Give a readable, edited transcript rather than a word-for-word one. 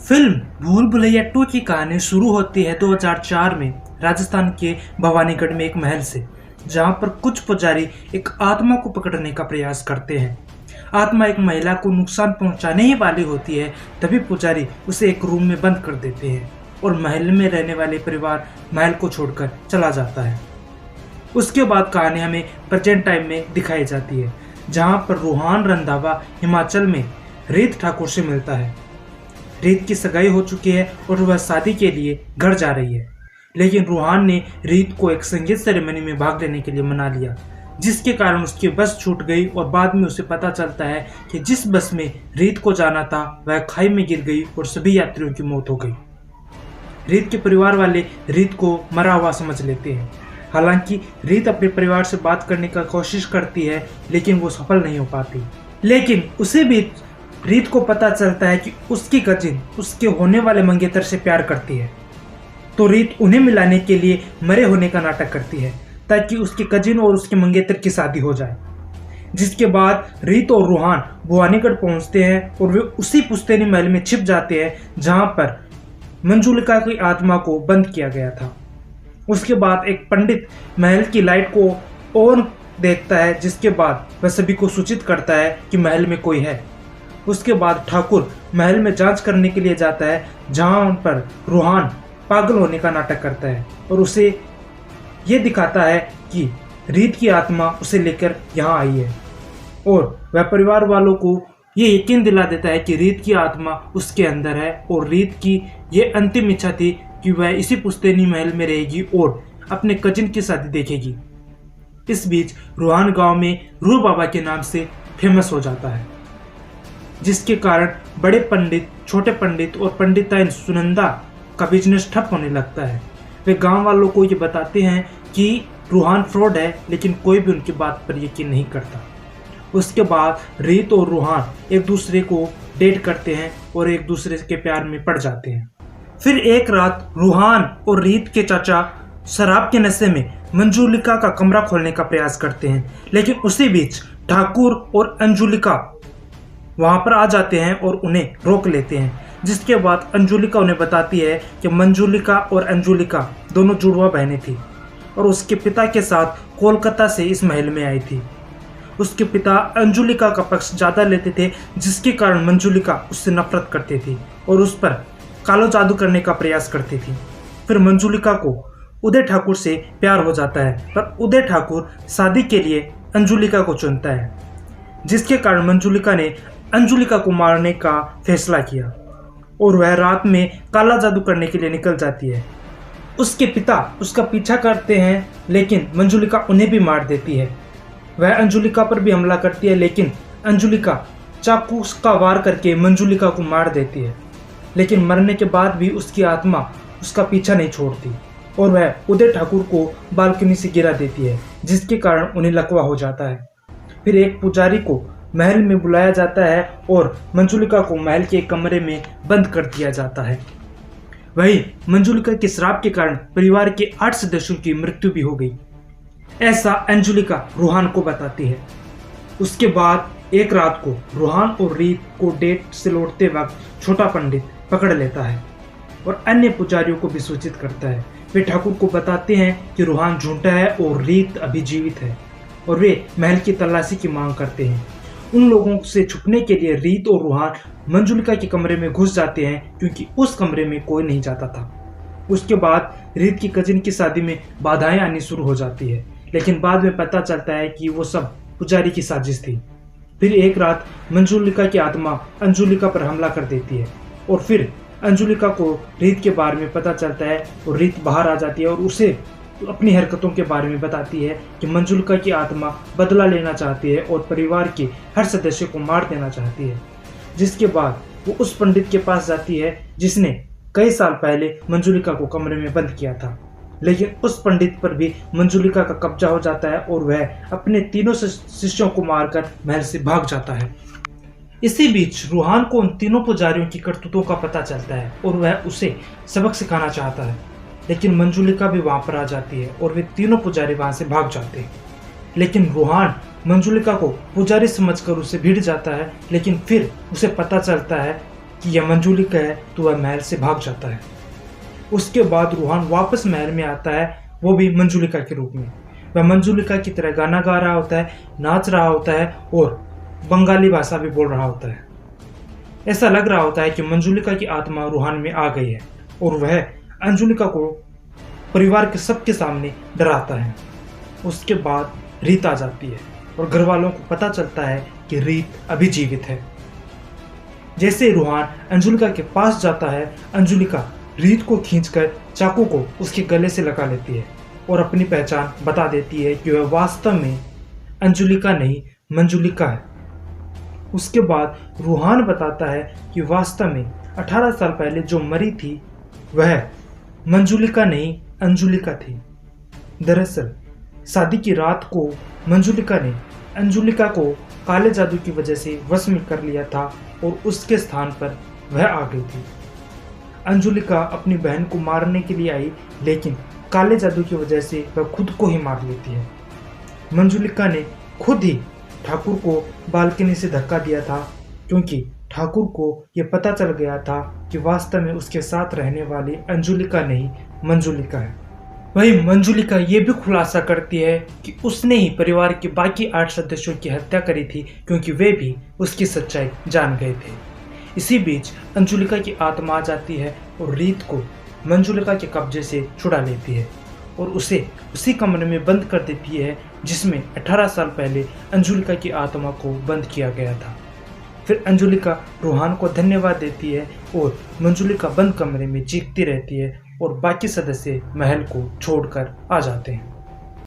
Film भूल भुलैया 2 की कहानी शुरू होती है 2004 में राजस्थान के भवानीगढ़ में एक महल से, जहां पर कुछ पुजारी एक आत्मा को पकड़ने का प्रयास करते हैं। आत्मा एक महिला को नुकसान पहुंचाने ही वाली होती है, तभी पुजारी उसे एक रूम में बंद कर देते हैं और महल में रहने वाले परिवार महल को छोड़कर चला जाता है। उसके बाद कहानी हमें प्रेजेंट टाइम में दिखाई जाती है, जहां पर रूहान रंधावा हिमाचल में रीत ठाकुर से मिलता है। रीत की सगाई हो चुकी है और वह शादी के लिए घर जा रही है, लेकिन रूहान ने रीत को एक संगीत सेरेमनी में भाग लेने के लिए मना लिया, जिसके कारण उसकी बस छूट गई और बाद में उसे पता चलता है कि जिस बस में रीत को जाना था वह खाई में गिर गई और सभी यात्रियों की मौत हो गई। रीत के परिवार वाले रीत को मरा हुआ समझ लेते हैं। हालांकि रीत अपने परिवार से बात करने का कोशिश करती है, लेकिन वो सफल नहीं हो पाती। लेकिन उसी बीच रीत को पता चलता है कि उसकी कजिन उसके होने वाले मंगेतर से प्यार करती है, तो रीत उन्हें मिलाने के लिए मरे होने का नाटक करती है ताकि उसके कजिन और उसके मंगेतर की शादी हो जाए। जिसके बाद रीत और रूहान भवानीगढ़ पहुंचते हैं और वे उसी पुश्तैनी महल में छिप जाते हैं जहां पर मंजुलिका की आत्मा को बंद किया गया था। उसके बाद एक पंडित महल की लाइट को ऑन देखता है, जिसके बाद वह सभी को सूचित करता है कि महल में कोई है। उसके बाद ठाकुर महल में जांच करने के लिए जाता है, जहां पर रूहान पागल होने का नाटक करता है और उसे ये दिखाता है कि रीत की आत्मा उसे लेकर यहाँ आई है, और वह परिवार वालों को ये यकीन दिला देता है कि रीत की आत्मा उसके अंदर है और रीत की ये अंतिम इच्छा थी कि वह इसी पुश्तैनी महल में रहेगी और अपने कजिन की शादी देखेगी। इस बीच रूहान गांव में रूह बाबा के नाम से फेमस हो जाता है, जिसके कारण बड़े पंडित, छोटे पंडित और पंडिताइन सुनंदा का बिजनेस ठप होने लगता है। वे गांव वालों को ये बताते हैं कि रूहान फ्रॉड है, लेकिन कोई भी उनकी बात पर यकीन नहीं करता। उसके बाद रीत और रूहान एक दूसरे को डेट करते हैं और एक दूसरे के प्यार में पड़ जाते हैं। फिर एक रात रूहान और रीत के चाचा शराब के नशे में मंजुलिका का कमरा खोलने का प्रयास करते हैं, लेकिन उसी बीच ठाकुर और अंजुलिका वहां पर आ जाते हैं और उन्हें रोक लेते हैं। जिसके बाद अंजुलिका उन्हें बताती है कि मंजुलिका और अंजुलिका दोनों जुड़वा बहनें थी और उसके पिता के साथ कोलकाता से इस महल में आई थी। उसके पिता अंजुलिका का पक्ष ज़्यादा लेते थे, जिसके कारण मंजुलिका उससे नफरत करती थी और उस पर कालो जादू करने का प्रयास करती थी। फिर मंजुलिका को उदय ठाकुर से प्यार हो जाता है, पर उदय ठाकुर शादी के लिए अंजुलिका को चुनता है, जिसके कारण मंजुलिका ने अंजुलिका को मारने का फैसला किया और वह रात में काला जादू करने के लिए निकल जाती है। उसके पिता उसका पीछा करते हैं, लेकिन मंजुलिका उन्हें भी मार देती है। वह अंजुलिका पर भी हमला करती है, लेकिन अंजुलिका चाकू का वार करके मंजुलिका को मार देती है। लेकिन मरने के बाद भी उसकी आत्मा उसका पीछा नहीं छोड़ती और वह उदय ठाकुर को बालकनी से गिरा देती है, जिसके कारण उन्हें लकवा हो जाता है। फिर एक पुजारी को महल में बुलाया जाता है और मंजुलिका को महल के एक कमरे में बंद कर दिया जाता है। वहीं मंजुलिका के श्राप के कारण परिवार के 8 सदस्यों की मृत्यु भी हो गई, ऐसा अंजुलिका रूहान को बताती है। उसके बाद एक रात को रूहान और रीत को डेट से लौटते वक्त छोटा पंडित पकड़ लेता है और अन्य पुजारियों को भी सूचित करता है। वे ठाकुर को बताते हैं कि रूहान झूठा है और रीत अभी जीवित है, और वे महल की तलाशी की मांग करते हैं। उन लोगों से छुपने के लिए रीत और रूहान मंजुलिका के कमरे में घुस जाते हैं, क्योंकि उस कमरे में कोई नहीं जाता था। उसके बाद रीत की कजिन की शादी में बाधाएं आनी शुरू हो जाती है, लेकिन बाद में पता चलता है कि वो सब पुजारी की साजिश थी। फिर एक रात मंजुलिका की आत्मा अंजुलिका पर हमला कर देती है और फिर अंजुलिका को रीत के बारे में पता चलता है और रीत बाहर आ जाती है और उसे अपनी हरकतों के बारे में बताती है कि मंजुलिका की आत्मा बदला लेना चाहती है और परिवार के हर सदस्य को मार देना चाहती है। जिसके बाद वो उस पंडित के पास जाती है जिसने कई साल पहले मंजुलिका को कमरे में बंद किया था, लेकिन उस पंडित पर भी मंजुलिका का कब्जा हो जाता है और वह अपने तीनों शिष्यों को मारकर महल से भाग जाता है। इसी बीच रूहान को उन तीनों पुजारियों की करतूतों का पता चलता है और वह उसे सबक सिखाना चाहता है, लेकिन मंजुलिका भी वहां पर आ जाती है और वे तीनों पुजारी वहां से भाग जाते हैं। लेकिन रूहान मंजुलिका को पुजारी समझकर उसे भिड़ जाता है, लेकिन फिर उसे पता चलता है कि यह मंजुलिका है तो वह महल से भाग जाता है। उसके बाद रूहान वापस महल में आता है, वो भी मंजुलिका के रूप में। वह मंजुलिका की तरह गाना गा रहा होता है, नाच रहा होता है और बंगाली भाषा भी बोल रहा होता है। ऐसा लग रहा होता है कि मंजुलिका की आत्मा रूहान में आ गई है और वह अंजुलिका को परिवार के सबके सामने डराता है। उसके बाद रीत आ जाती है और घर वालों को पता चलता है कि रीत अभी जीवित है। जैसे रूहान अंजुलिका के पास जाता है, अंजुलिका रीत को खींचकर चाकू को उसके गले से लगा लेती है और अपनी पहचान बता देती है कि वह वास्तव में अंजुलिका नहीं मंजुलिका है। उसके बाद रूहान बताता है कि वास्तव में 18 साल पहले जो मरी थी वह मंजुलिका नहीं अंजुलिका थी। दरअसल शादी की रात को मंजुलिका ने अंजुलिका को काले जादू की वजह से वश में कर लिया था और उसके स्थान पर वह आ गई थी। अंजुलिका अपनी बहन को मारने के लिए आई, लेकिन काले जादू की वजह से वह खुद को ही मार लेती है। मंजुलिका ने खुद ही ठाकुर को बालकनी से धक्का दिया था, क्योंकि ठाकुर को यह पता चल गया था कि वास्तव में उसके साथ रहने वाली अंजुलिका नहीं मंजुलिका है। वही मंजुलिका ये भी खुलासा करती है कि उसने ही परिवार के बाकी 8 सदस्यों की हत्या करी थी, क्योंकि वे भी उसकी सच्चाई जान गए थे। इसी बीच अंजुलिका की आत्मा आ जाती है और रीत को मंजुलिका के कब्जे से छुड़ा लेती है और उसे उसी कमरे में बंद कर देती है जिसमें 18 साल पहले अंजुलिका की आत्मा को बंद किया गया था। फिर अंजुलिका रूहान को धन्यवाद देती है और मंजुलिका बंद कमरे में चीखती रहती है और बाकी सदस्य महल को छोड़कर आ जाते हैं।